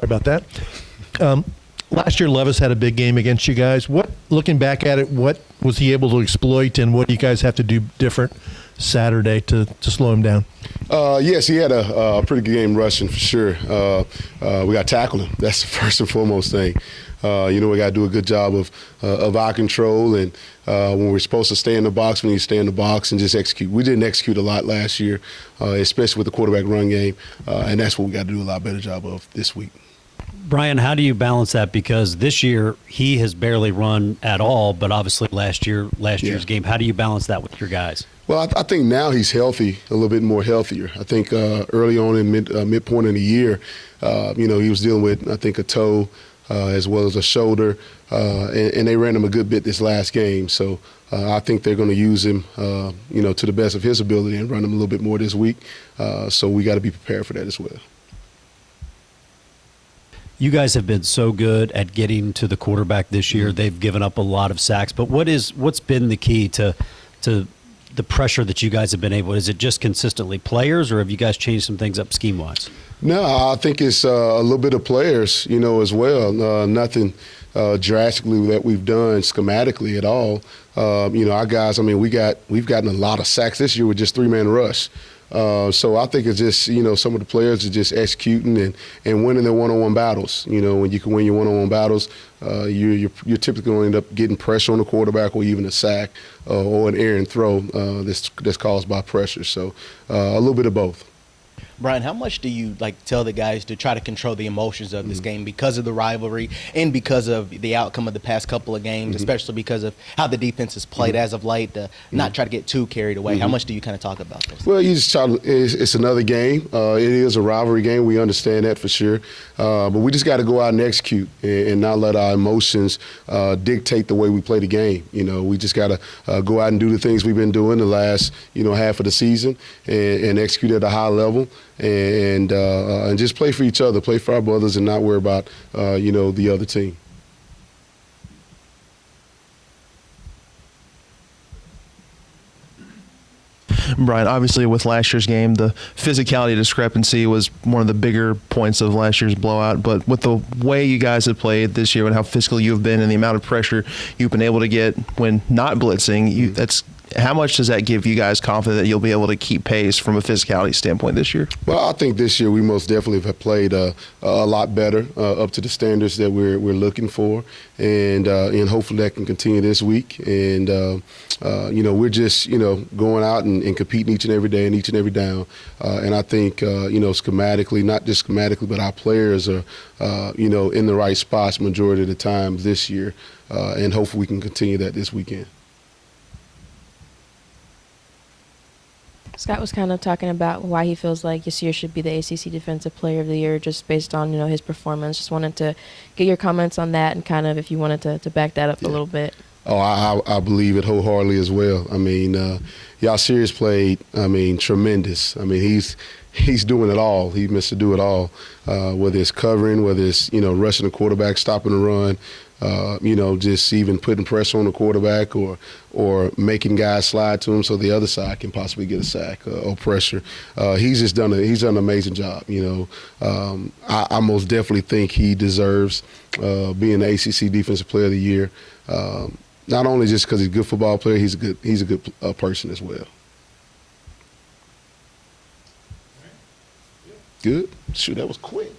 about that. Last year, Levis had a big game against you guys. Looking back at it, what was he able to exploit, and what do you guys have to do different Saturday to slow him down? Yes, he had a pretty good game rushing for sure. We got to tackle him. That's the first and foremost thing. We got to do a good job of eye control, and when we're supposed to stay in the box, we need to stay in the box and just execute. We didn't execute a lot last year, especially with the quarterback run game, and that's what we got to do a lot better job of this week. Bryan, how do you balance that? Because this year he has barely run at all, but obviously last year's game. How do you balance that with your guys? Well, I think now he's healthy, a little bit more healthier. I think early on in midpoint in the year, he was dealing with, I think, a toe as well as a shoulder, and they ran him a good bit this last game. So I think they're going to use him, to the best of his ability and run him a little bit more this week. So we got to be prepared for that as well. You guys have been so good at getting to the quarterback this year. They've given up a lot of sacks. But what's been the key to the pressure that you guys have been able? Is it just consistently players, or have you guys changed some things up scheme-wise? No, I think it's a little bit of players, as well. Nothing drastically that we've done schematically at all. Our guys, we've gotten a lot of sacks this year with just three-man rush. So I think it's just, some of the players are just executing and winning their one-on-one battles. When you can win your one-on-one battles, you're typically going to end up getting pressure on the quarterback or even a sack or an errant throw that's caused by pressure. So a little bit of both. Bryan, how much do you tell the guys to try to control the emotions of this game because of the rivalry and because of the outcome of the past couple of games, especially because of how the defense has played as of late, to not try to get too carried away? How much do you kind of talk about those? Well, you just it's another game. It is a rivalry game. We understand that for sure. But we just got to go out and execute and not let our emotions dictate the way we play the game. We just got to go out and do the things we've been doing the last, half of the season and execute at a high level. And just play for each other, play for our brothers, and not worry about the other team. Bryan, obviously with last year's game, the physicality discrepancy was one of the bigger points of last year's blowout. But with the way you guys have played this year and how physical you've been and the amount of pressure you've been able to get when not blitzing, how much does that give you guys confidence that you'll be able to keep pace from a physicality standpoint this year? Well, I think this year we most definitely have played a lot better, up to the standards that we're looking for, and hopefully that can continue this week. And we're just going out and competing each and every day and each and every down. And I think schematically, not just schematically, but our players are in the right spots majority of the time this year, and hopefully we can continue that this weekend. Scott was kind of talking about why he feels like this year should be the ACC Defensive Player of the Year just based on, his performance. Just wanted to get your comments on that and kind of if you wanted to back that up a little bit. Oh, I believe it wholeheartedly as well. Y'all Sirius played, tremendous. He's doing it all. He missed to do it all, whether it's covering, whether it's, rushing the quarterback, stopping the run, just even putting pressure on the quarterback or making guys slide to him so the other side can possibly get a sack or pressure. He's done an amazing job. I most definitely think he deserves being the ACC Defensive Player of the Year. Not only just because he's a good football player, he's a good person as well. Good. Shoot, that was quick.